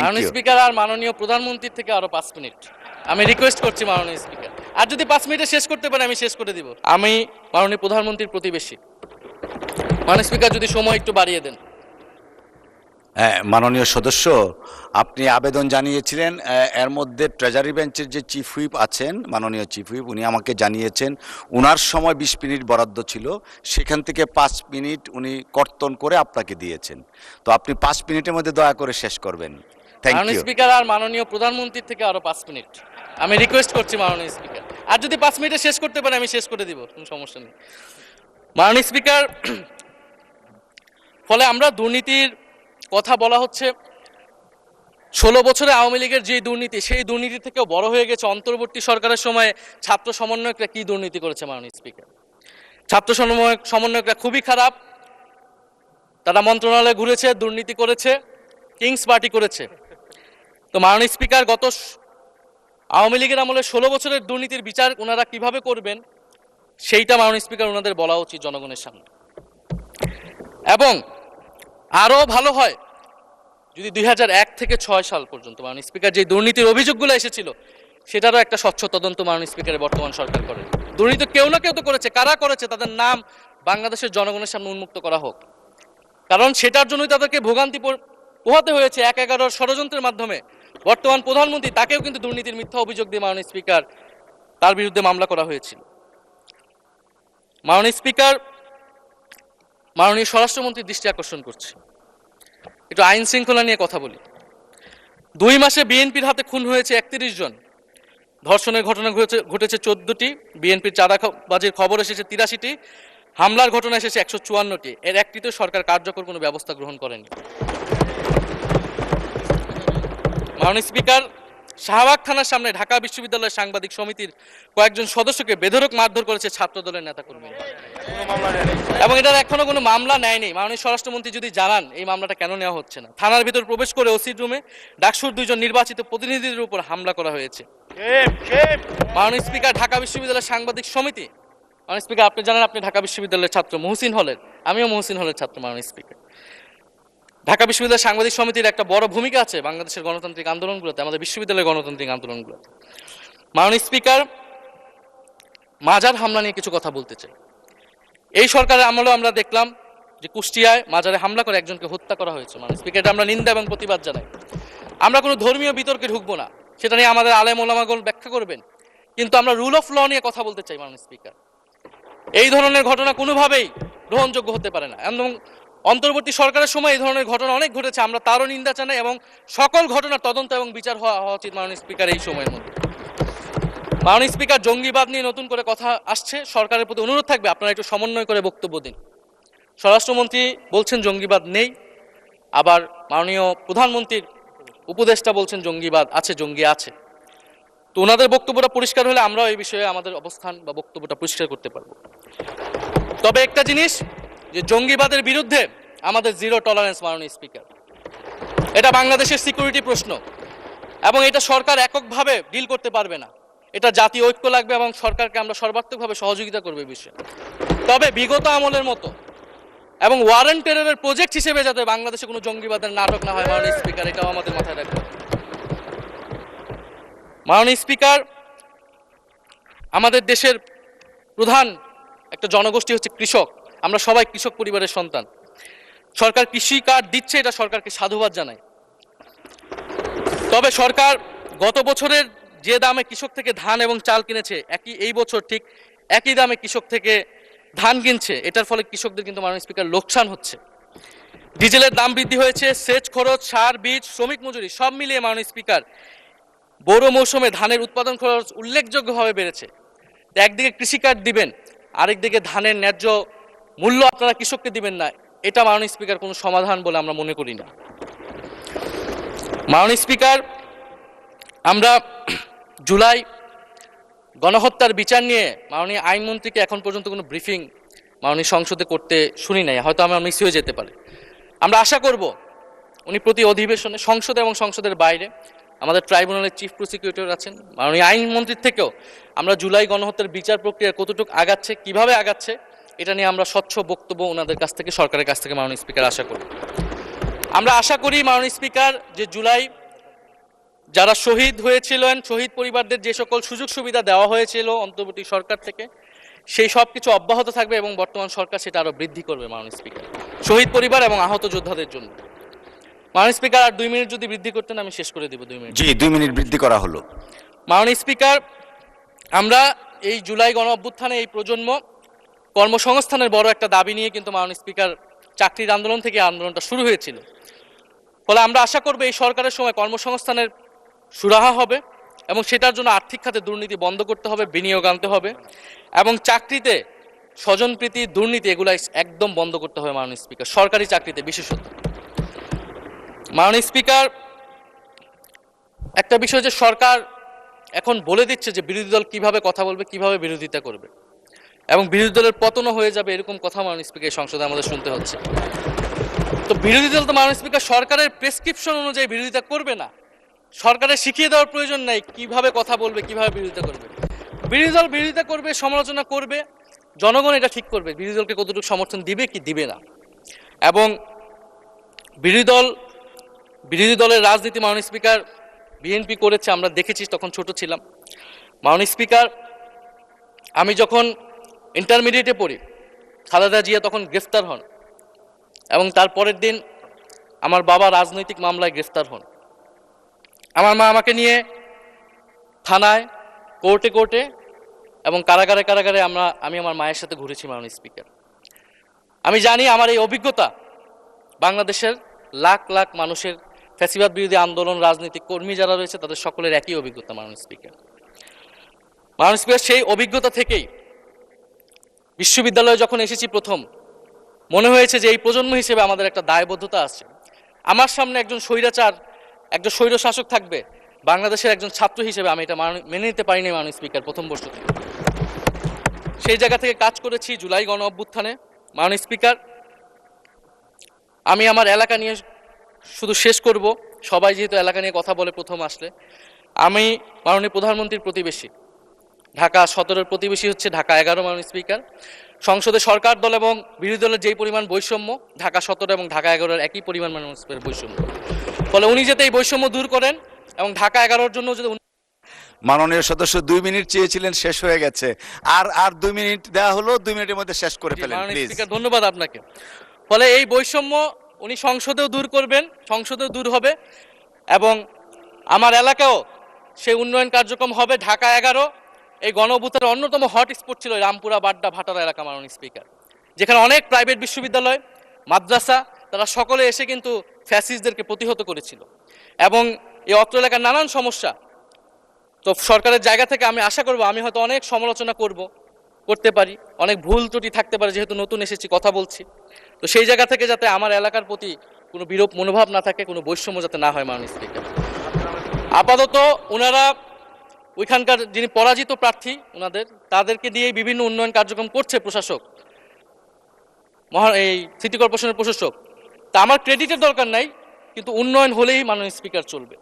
মাননীয় স্পিকার আর মাননীয় প্রধানমন্ত্রীর থেকে আরো 5 মিনিট আমি রিকোয়েস্ট করছি মাননীয় স্পিকার। আর যদি 5 মিনিটে শেষ করতে পারে আমি শেষ করে দিব। আমি মাননীয় প্রধানমন্ত্রীর প্রতিবেশী, মাননীয় স্পিকার যদি সময় একটু বাড়িয়ে দেন। মাননীয় সদস্য, আপনি আবেদন জানিয়েছিলেন, এর মধ্যে ট্রেজারি বেঞ্চের যে চিফ হুইপ আছেন, মাননীয় চিফ হুইপ, উনি আমাকে জানিয়েছেন উনার সময় 20 মিনিট বরাদ্দ ছিল, সেখান থেকে 5 মিনিট উনি কর্তন করে আপনাকে দিয়েছেন। তো আপনি 5 মিনিটের মধ্যে দয়া করে শেষ করবেন। মাননীয় স্পিকার আর মাননীয় প্রধানমন্ত্রীর থেকে আরো 5 মিনিট আমি রিকোয়েস্ট করছি মাননীয় স্পিকার। আর যদি 5 মিনিটে শেষ করতে পারে আমি শেষ করে দিব, কোনো সমস্যা নেই মাননীয় স্পিকার। ফলে আমরা দুর্নীতির কথা বলা হচ্ছে, 16 বছরে আওয়ামী লীগের যে দুর্নীতি, সেই দুর্নীতি থেকেও বড় হয়ে গেছে অন্তর্বর্তী সরকারের সময় ছাত্র সমন্বয়করা কি দুর্নীতি করেছে মাননীয় স্পিকার। ছাত্র সমন্বয়করা খুবই খারাপ, তারা মন্ত্রণালয়ে ঘুরেছে, দুর্নীতি করেছে, কিংস পার্টি করেছে। তো মাননীয় স্পিকার, গত আওয়ামী লীগের আমলে 16 বছরের দুর্নীতির বিচার ওনারা কিভাবে করবেন সেইটা মাননীয় স্পিকার ওনাদের বলা উচিত জনগণের সামনে। এবং আরো ভালো হয় যদি 2001 থেকে 6 সাল পর্যন্ত মাননীয় স্পিকার যে দুর্নীতির অভিযোগগুলো এসেছিল সেটারও একটা স্বচ্ছ তদন্ত মাননীয় স্পিকারের বর্তমান সরকার করে। দুর্নীতি কেউ না কেউ তো করেছে, কারা করেছে তাদের নাম বাংলাদেশের জনগণের সামনে উন্মুক্ত করা হোক, কারণ সেটার জন্যই তাদেরকে ভোগান্তি পোহাতে হয়েছে 1/11 ষড়যন্ত্রের মাধ্যমে। বর্তমান প্রধানমন্ত্রী, তাকেও কিন্তু দুর্নীতির মিথ্যা অভিযোগ দিয়ে মাননীয় স্পিকার তার বিরুদ্ধে মামলা করা হয়েছিল। মাননীয় স্পিকার, মাননীয় স্বরাষ্ট্রমন্ত্রীর দৃষ্টি আকর্ষণ করছে, একটু আইন শৃঙ্খলা নিয়ে কথা বলি। 2 মাসে বিএনপির হাতে খুন হয়েছে 31 জন, ধর্ষণের ঘটনা ঘটেছে 14টি, বিএনপির চাঁদাবাজির খবর এসেছে 83টি, হামলার ঘটনা এসেছে 154টি। এর একটিতেও সরকার কার্যকর কোনো ব্যবস্থা গ্রহণ করেনি। মাননীয় স্পিকার, শাহবাগ থানার সামনে ঢাকা বিশ্ববিদ্যালয়ের সাংবাদিক সমিতির কয়েকজন সদস্যকে বেধড়ক মারধর করেছে ছাত্রদলের নেতাকর্মীরা, এবং এটার এখনো কোনো মামলা নেয়নি। মাননীয় স্বরাষ্ট্রমন্ত্রী যদি জানান এই মামলাটা কেন নেওয়া হচ্ছে না। থানার ভিতর প্রবেশ করে ওসির রুমে ডাকসুর 2 জন নির্বাচিত প্রতিনিধিদের উপর হামলা করা হয়েছে। মাননীয় স্পিকার, ঢাকা বিশ্ববিদ্যালয়ের সাংবাদিক সমিতি, মাননীয় স্পিকার আপনি জানেন আপনি ঢাকা বিশ্ববিদ্যালয়ের ছাত্র, মহসিন হলের, আমিও মহসিন হলের ছাত্র। মাননীয় স্পিকার, ঢাকা বিশ্ববিদ্যালয়ের সাংবাদিক সমিতির একটা বড় ভূমিকা আছে বাংলাদেশের গণতান্ত্রিক আন্দোলনগুলোতে, আমাদের বিশ্ববিদ্যালয়ের গণতান্ত্রিক আন্দোলনগুলোতে। মাননীয় স্পিকার, মাজার হামলা নিয়ে কিছু কথা বলতে চাই। এই সরকারের আমলেও আমরা দেখলাম যে কুষ্টিয়ায় মাজারে হামলা করে একজনকে হত্যা করা হয়েছে। মাননীয় স্পিকার, আমরা নিন্দা এবং প্রতিবাদ জানাই। আমরা কোনো ধর্মীয় বিতর্কে ঢুকবো না, সেটা নিয়ে আমাদের আলেম ওলামাগণ ব্যাখ্যা করবেন, কিন্তু আমরা রুল অফ ল নিয়ে কথা বলতে চাই। মাননীয় স্পিকার, এই ধরনের ঘটনা কোনোভাবেই গ্রহণযোগ্য হতে পারে না, এবং অন্তর্বর্তী সরকারের সময় এই ধরনের ঘটনা অনেক ঘটেছে, আমরা তারও নিন্দা জানাই, এবং সকল ঘটনার তদন্ত এবং বিচার হওয়া উচিত মাননীয় স্পিকার এই সময়ের মধ্যে। মাননীয় স্পিকার, জঙ্গিবাদ নিয়ে নতুন করে কথা আসছে, সরকারের প্রতি অনুরোধ থাকবে আপনারা একটু সমন্বয় করে বক্তব্য দিন। স্বরাষ্ট্রমন্ত্রী বলছেন জঙ্গিবাদ নেই, আবার মাননীয় প্রধানমন্ত্রীর উপদেষ্টা বলছেন জঙ্গিবাদ আছে, জঙ্গি আছে। তো ওনাদের বক্তব্যটা পরিষ্কার হলে আমরাও এই বিষয়ে আমাদের অবস্থান বা বক্তব্যটা পরিষ্কার করতে পারবো। তবে একটা জিনিস, যে জঙ্গিবাদের বিরুদ্ধে আমাদের জিরো টলারেন্স মাননীয় স্পিকার। এটা বাংলাদেশের সিকিউরিটি প্রশ্ন, এবং এটা সরকার এককভাবে ডিল করতে পারবে না, এটা জাতীয় ঐক্য লাগবে, এবং সরকারকে আমরা সর্বাত্মকভাবে সহযোগিতা করবে বিষয়ে। তবে বিগত আমলের মতো এবং ওয়ারেন্ট টেররের প্রজেক্ট হিসেবে যাতে বাংলাদেশে কোনো জঙ্গিবাদের নাটক না হয় মাননীয় স্পিকার, এটাও আমাদের মাথায় রাখবে। মাননীয় স্পিকার, আমাদের দেশের প্রধান একটা জনগোষ্ঠী হচ্ছে কৃষক, আমরা সবাই কৃষক পরিবারের সন্তান। সরকার কৃষি কার্ড দিচ্ছে, এটা সরকারকে সাধুবাদ জানাই। তবে সরকার গত বছরের যে দামে কৃষক থেকে ধান এবং চাল কিনেছে, এই বছর ঠিক একই দামে কৃষক থেকে ধান কিনছে, এটার ফলে কৃষকদের কিন্তু মাননীয় স্পিকার লোকসান হচ্ছে। ডিজেলের দাম বৃদ্ধি হয়েছে, সেচ খরচ, সার, বীজ, শ্রমিক মজুরি সব মিলিয়ে মাননীয় স্পিকার বড় মৌসুমে ধানের উৎপাদন খরচ উল্লেখযোগ্যভাবে বেড়েছে। একদিকে কৃষি কার্ড দিবেন, আরেকদিকে ধানের ন্যায্য মূল্য আপনারা কৃষককে দিবেন না, এটা মাননীয় স্পিকার কোনো সমাধান বলে আমরা মনে করি না। মাননীয় স্পিকার, আমরা জুলাই গণহত্যার বিচার নিয়ে মাননীয় আইনমন্ত্রীকে এখন পর্যন্ত কোনো ব্রিফিং মাননীয় সংসদে করতে শুনি নাই, হয়তো আমার মিস হয়ে যেতে পারে। আমরা আশা করব উনি প্রতি অধিবেশনে সংসদে এবং সংসদের বাইরে আমাদের ট্রাইব্যুনালের চিফ প্রসিকিউটর আছেন, মাননীয় আইনমন্ত্রীর থেকেও আমরা জুলাই গণহত্যার বিচার প্রক্রিয়া কতটুকু আগাচ্ছে, কিভাবে আগাচ্ছে, এটা নিয়ে আমরা স্বচ্ছ বক্তব্য ওনাদের কাছ থেকে, সরকারের কাছ থেকে মাননীয় স্পিকার আশা করি। আমরা আশা করি মাননীয় স্পিকার, যে জুলাই যারা শহীদ হয়েছিলেন, শহীদ পরিবারদের যে সকল সুযোগ সুবিধা দেওয়া হয়েছিল অন্তর্বর্তী সরকার থেকে, সেই সব কিছু অব্যাহত থাকবে এবং বর্তমান সরকার সেটা আরো বৃদ্ধি করবে মাননীয় স্পিকার, শহীদ পরিবার এবং আহত যোদ্ধাদের জন্য। মাননীয় স্পিকার, আর 2 মিনিট যদি বৃদ্ধি করতেন আমি শেষ করে দিব। 2 মিনিট। জি, 2 মিনিট বৃদ্ধি করা হলো। মাননীয় স্পিকার, আমরা এই জুলাই গণ অভ্যুত্থানে এই প্রজন্ম কর্মসংস্থানের বড় একটা দাবি নিয়ে কিন্তু মাননীয় স্পিকার চাকরির আন্দোলন থেকে আন্দোলনটা শুরু হয়েছিল। ফলে আমরা আশা করব এই সরকারের সময় কর্মসংস্থানের সুরাহা হবে এবং সেটার জন্য আর্থিক খাতে দুর্নীতি বন্ধ করতে হবে, বিনিয়োগ আনতে হবে এবং চাকরিতে স্বজনপ্রীতি, দুর্নীতি এগুলা একদম বন্ধ করতে হবে মাননীয় স্পিকার, সরকারি চাকরিতে বিশেষত। মাননীয় স্পিকার, একটা বিষয় যে সরকার এখন বলে দিচ্ছে যে বিরোধী দল কিভাবে কথা বলবে, কিভাবে বিরোধিতা করবে এবং বিরোধী দলের পতনও হয়ে যাবে, এরকম কথা মাননীয় স্পিকার সংসদে আমাদের শুনতে হচ্ছে। তো বিরোধী দল তো মাননীয় স্পিকার সরকারের প্রেসক্রিপশন অনুযায়ী বিরোধিতা করবে না, সরকারের শিখিয়ে দেওয়ার প্রয়োজন নাই কিভাবে কথা বলবে, কিভাবে বিরোধিতা করবে। বিরোধী দল বিরোধিতা করবে, সমালোচনা করবে, জনগণ এটা ঠিক করবে বিরোধী দলকে কতটুকু সমর্থন দিবে কি দিবে না। এবং বিরোধী দলের রাজনীতি মাননীয় স্পিকার বিএনপি করেছে, আমরা দেখেছি, তখন ছোট ছিলাম। মাননীয় স্পিকার, আমি যখন ইন্টারমিডিয়েটে পড়ি, খালেদা জিয়া তখন গ্রেফতার হন এবং তার পরের দিন আমার বাবা রাজনৈতিক মামলায় গ্রেফতার হন। আমার মা আমাকে নিয়ে থানায়, কোর্টে এবং কারাগারে আমি আমার মায়ের সাথে ঘুরেছি মাননীয় স্পিকার। আমি জানি আমার এই অভিজ্ঞতা বাংলাদেশের লাখ লাখ মানুষের, ফ্যাসিবাদ বিরোধী আন্দোলন, রাজনৈতিক কর্মী যারা রয়েছে তাদের সকলের একই অভিজ্ঞতা মাননীয় স্পিকার। মাননীয় স্পিকার, সেই অভিজ্ঞতা থেকেই বিশ্ববিদ্যালয়ে যখন এসেছি প্রথম, মনে হয়েছে যে এই প্রজন্ম হিসেবে আমাদের একটা দায়বদ্ধতা আছে। আমার সামনে একজন স্বৈরাচার, একজন স্বৈর শাসক থাকবে, বাংলাদেশের একজন ছাত্র হিসেবে আমি এটা মেনে নিতে পারিনি মাননীয় স্পিকার প্রথম বর্ষ থেকে। সেই জায়গা থেকে কাজ করেছি জুলাই গণ অভ্যুত্থানে। মাননীয় স্পিকার, আমি আমার এলাকা নিয়ে শুধু শেষ করব, সবাই যেহেতু এলাকা নিয়ে কথা বলে প্রথম আসলে, আমি মাননীয় প্রধানমন্ত্রীর প্রতিবেশী, ঢাকা 17-এর প্রতিবেশী হচ্ছে ঢাকা 11 মাননীয় স্পিকার। সংসদে সরকার দল এবং বিরোধী দলের যেই পরিমাণ বৈষম্য, ঢাকা 17 এবং ঢাকা 11-এর একই পরিমাণ মাননীয় স্পিকার বৈষম্য। ফলে উনি যাতে এই বৈষম্য দূর করেন এবং ঢাকা 11-এর জন্য যদি মাননীয় সদস্য 2 মিনিট চেয়েছিলেন, শেষ হয়ে গেছে। আর 2 মিনিট দেওয়া হলো, 2 মিনিটের মধ্যে শেষ করে ফেলেন প্লিজ। স্পিকার, ধন্যবাদ আপনাকে। ফলে এই বৈষম্য উনি সংসদেও দূর করবেন, সংসদেও দূর হবে এবং আমার এলাকাও সেই উন্নয়ন কার্যক্রম হবে। ঢাকা 11 এই গণ অভ্যুত্থানের অন্যতম হট স্পট ছিল রামপুরা, বাড্ডা, ভাটারা এলাকা মাননীয় স্পিকার, যেখানে অনেক প্রাইভেট বিশ্ববিদ্যালয়, মাদ্রাসা, তারা সকলে এসে কিন্তু ফ্যাসিস্টদেরকে প্রতিহত করেছিল এবং এই অত্র এলাকার নানান সমস্যা। তো সরকারের জায়গা থেকে আমি আশা করব, আমি হয়তো অনেক সমালোচনা করতে পারি, অনেক ভুল ত্রুটি থাকতে পারে, যেহেতু নতুন এসেছি, কথা বলছি। তো সেই জায়গা থেকে যাতে আমার এলাকার প্রতি কোনো বিরূপ মনোভাব না থাকে, কোনো বৈষম্য যাতে না হয় মাননীয় স্পিকার। আপাতত ওনারা ওইখানকার যিনি পরাজিত প্রার্থী, তাদেরকে দিয়ে বিভিন্ন উন্নয়ন কার্যক্রম করছে প্রশাসক, এই সিটি কর্পোরেশনের প্রশাসক। তা আমার ক্রেডিটের দরকার নাই, কিন্তু উন্নয়ন হলেই মাননীয় স্পিকার চলবে।